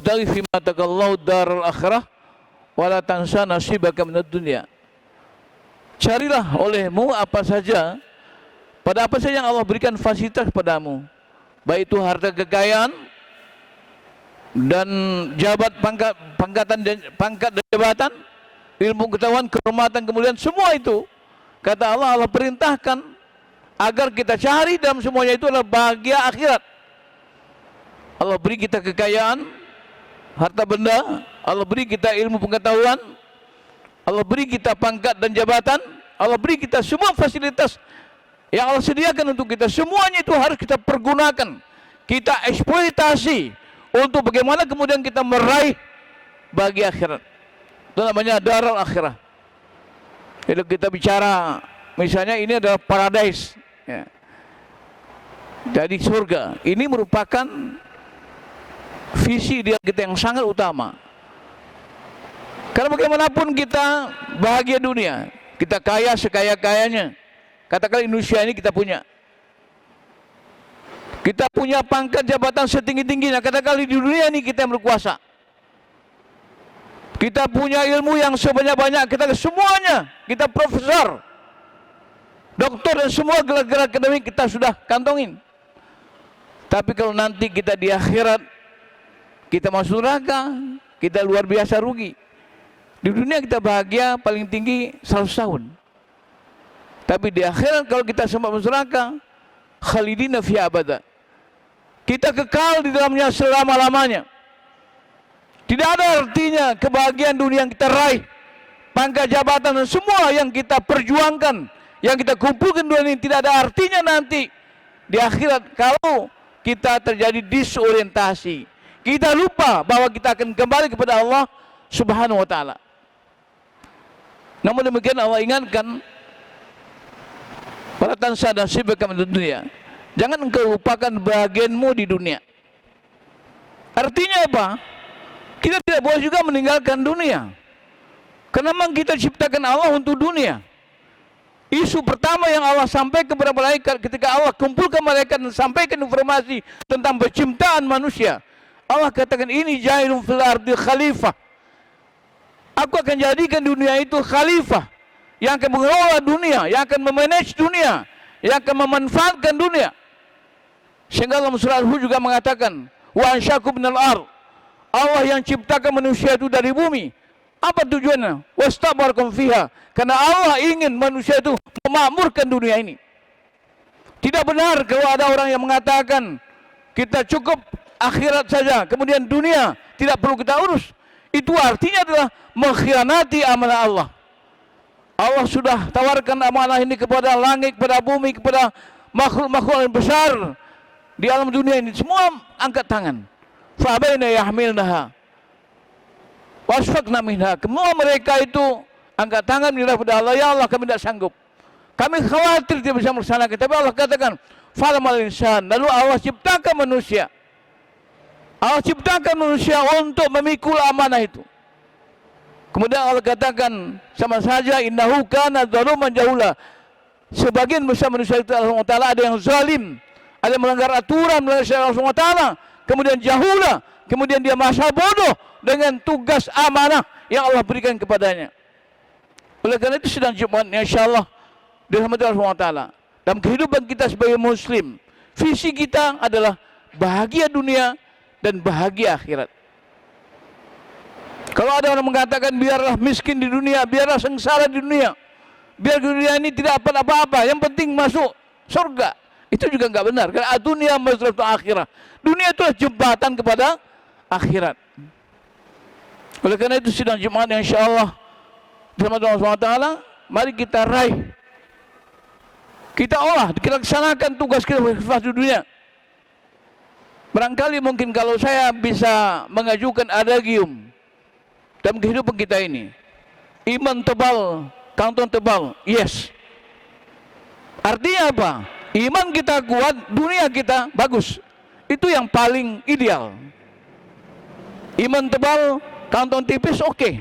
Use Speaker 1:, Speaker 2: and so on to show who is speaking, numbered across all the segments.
Speaker 1: wabtaghi fima atakallahu daral akhirah wala tansa nasibaka minad dunya. Carilah olehmu apa saja, pada apa saja yang Allah berikan fasilitas padamu, baik itu harta kekayaan dan pangkat dan jabatan, ilmu pengetahuan, kehormatan, kemuliaan, semua itu kata Allah, Allah perintahkan agar kita cari dalam semuanya itu adalah bahagia akhirat. Allah beri kita kekayaan, harta benda, Allah beri kita ilmu pengetahuan, Allah beri kita pangkat dan jabatan, Allah beri kita semua fasilitas yang Allah sediakan untuk kita. Semuanya itu harus kita pergunakan, kita eksploitasi untuk bagaimana kemudian kita meraih bahagia akhirat. Itu namanya daral akhirah. Jadi kita bicara, misalnya ini adalah paradise, ya. Jadi surga, ini merupakan visi dia kita yang sangat utama. Karena bagaimanapun kita bahagia dunia, kita kaya sekaya-kayanya, katakan Indonesia ini kita punya pangkat jabatan setinggi-tingginya, katakan di dunia ini kita yang berkuasa, kita punya ilmu yang sebanyak-banyak, kita semuanya, kita profesor, doktor dan semua gelar-gelar akademik kita sudah kantongin. Tapi kalau nanti kita di akhirat, kita masuk neraka, kita luar biasa rugi. Di dunia kita bahagia paling tinggi 100 tahun. Tapi di akhirat kalau kita sempat masuk neraka, khalidina fi abada. Kita kekal di dalamnya selama-lamanya. Tidak ada artinya kebahagiaan dunia yang kita raih, pangkat jabatan dan semua yang kita perjuangkan, yang kita kumpulkan dunia ini, tidak ada artinya nanti di akhirat kalau kita terjadi disorientasi. Kita lupa bahwa kita akan kembali kepada Allah Subhanahu wa taala. Namun demikian Allah ingatkan, wala tansa nasibaka minad dunya. Jangan engkau lupakan bahagianmu di dunia. Artinya apa? Kita tidak boleh juga meninggalkan dunia. Karena memang kita ciptakan Allah untuk dunia. Isu pertama yang Allah sampaikan kepada malaikat ketika Allah kumpulkan malaikat dan sampaikan informasi tentang penciptaan manusia, Allah katakan, ini jailun fil ardi khalifah. Aku akan jadikan dunia itu khalifah yang akan mengelola dunia, yang akan memanage dunia, yang akan memanfaatkan dunia. Sehingga dalam surah Al-Hud juga mengatakan, wa ansyakum minal ard. Allah yang ciptakan manusia itu dari bumi. Apa tujuannya? Wastabarakum fiha. Karena Allah ingin manusia itu memakmurkan dunia ini. Tidak benar kalau ada orang yang mengatakan kita cukup akhirat saja, kemudian dunia tidak perlu kita urus. Itu artinya adalah mengkhianati amanah Allah. Allah sudah tawarkan amanah ini kepada langit, kepada bumi, kepada makhluk-makhluk yang besar di alam dunia ini. Semua angkat tangan. Fa'abaina yahmilnaha wasfaqna minha. Semua mereka itu angkat tangan menyerah pada Allah. Ya Allah, kami tidak sanggup, kami khawatir tidak bisa melaksanakan. Tapi Allah katakan, falamal insan. Lalu Allah ciptakan manusia. Allah ciptakan manusia untuk memikul amanah itu. Kemudian Allah katakan, sama saja innahu kana zaluman jahula. Sebagian besar manusia itu Allah Taala ada yang zalim, ada yang melanggar aturan, melanggar syariat Allah Taala, kemudian jahula, kemudian dia masa bodoh dengan tugas amanah yang Allah berikan kepadanya. Oleh karena itu sedang Jumat, insyaallah dirahmati Allah Taala. Dalam kehidupan kita sebagai muslim, visi kita adalah bahagia dunia dan bahagia akhirat. Kalau ada orang mengatakan biarlah miskin di dunia, biarlah sengsara di dunia, biar dunia ini tidak dapat apa-apa, yang penting masuk surga, itu juga enggak benar. Karena dunia mazratu akhirah. Dunia itu jembatan kepada akhirat. Oleh karena itu sidang Jumat yang insyaallah bersama Allah SWT, mari kita raih, kita olah, kita laksanakan tugas kita di dunia. Barangkali mungkin kalau saya bisa mengajukan adagium dalam kehidupan kita ini, iman tebal, kantong tebal, yes. Artinya apa? Iman kita kuat, dunia kita bagus. Itu yang paling ideal. Iman tebal, kantong tipis, oke.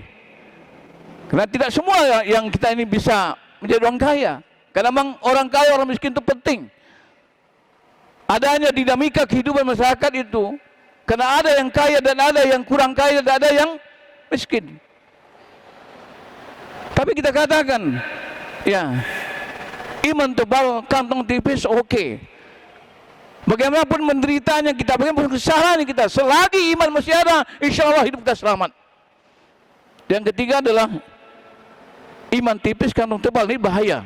Speaker 1: Karena tidak semua yang kita ini bisa menjadi orang kaya. Karena memang orang kaya, orang miskin itu penting. Adanya dinamika kehidupan masyarakat itu Karena ada yang kaya dan ada yang kurang kaya dan ada yang miskin. Tapi kita katakan, ya, iman tebal, kantong tipis, oke. Bagaimanapun menderitanya kita, bagaimanapun kesalahan kita, selagi iman masih ada, insya Allah hidup kita selamat. Yang ketiga adalah iman tipis, kantong tebal. Ini bahaya.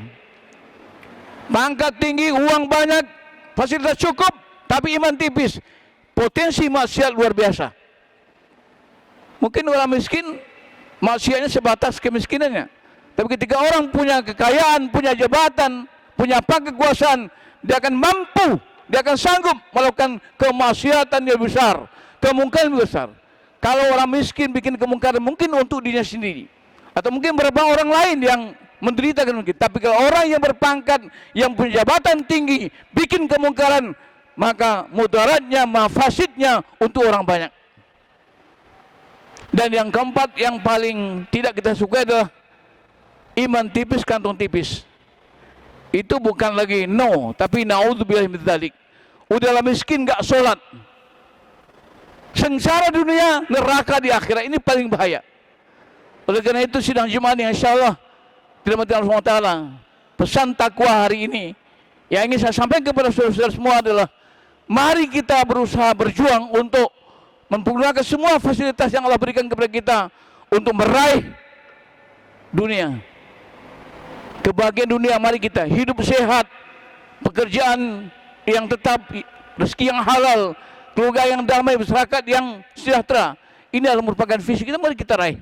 Speaker 1: Pangkat tinggi, uang banyak, fasilitas cukup, tapi iman tipis, potensi maksiat luar biasa. Mungkin orang miskin, maksiatnya sebatas kemiskinannya. Tapi ketika orang punya kekayaan, punya jabatan, punya pangkat kekuasaan, dia akan mampu, dia akan sanggup melakukan kemaksiatan yang besar, kemungkaran besar. Kalau orang miskin bikin kemungkaran mungkin untuk dirinya sendiri, atau mungkin beberapa orang lain yang menderita mungkin. Tapi kalau orang yang berpangkat, yang punya jabatan tinggi, bikin kemungkaran, maka mudaratnya, mafasidnya untuk orang banyak. Dan yang keempat, yang paling tidak kita suka adalah iman tipis, kantong tipis. Itu bukan lagi no, tapi naudzubillah min dzalik. Udahlah miskin gak sholat, sengsara dunia, neraka di akhirat. Ini paling bahaya. Oleh karena itu sidang Jumat yang insyaallah dirahmati Allah SWT, pesan takwa hari ini yang ingin saya sampaikan kepada saudara-saudara semua adalah mari kita berusaha berjuang untuk mempergunakan semua fasilitas yang Allah berikan kepada kita untuk meraih dunia, kebahagiaan dunia. Mari kita hidup sehat, pekerjaan yang tetap, rezeki yang halal, keluarga yang damai, masyarakat yang sejahtera. Ini adalah merupakan visi kita, mari kita raih.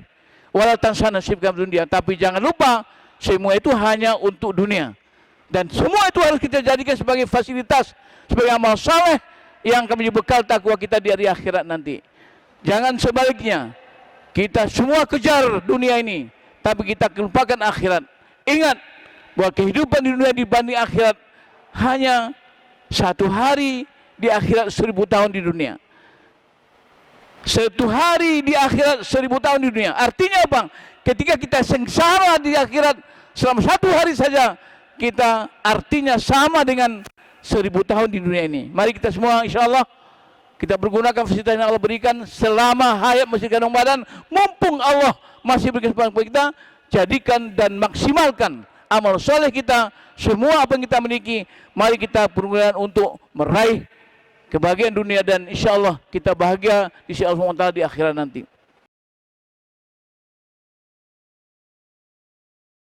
Speaker 1: Wala tansa nasibka minad dunya, tapi jangan lupa semua itu hanya untuk dunia. Dan semua itu harus kita jadikan sebagai fasilitas, sebagai amal saleh yang akan menjadi bekal takwa kita di hari akhirat nanti. Jangan sebaliknya, kita semua kejar dunia ini, tapi kita lupakan akhirat. Ingat bahwa kehidupan di dunia dibanding akhirat hanya satu hari di akhirat 1000 tahun di dunia. Satu hari di akhirat 1000 tahun di dunia. Artinya apa? Ketika kita sengsara di akhirat selama satu hari saja, kita artinya sama dengan 1000 tahun di dunia ini. Mari kita semua insya Allah kita pergunakan fasilitas yang Allah berikan selama hayat masih kandung badan. Mumpung Allah masih berikan kesempatan kepada kita, jadikan dan maksimalkan amal soleh kita. Semua apa yang kita miliki, mari kita pergunakan untuk meraih kebahagiaan dunia dan insya Allah kita bahagia di sisi Allah SWT di akhirat nanti.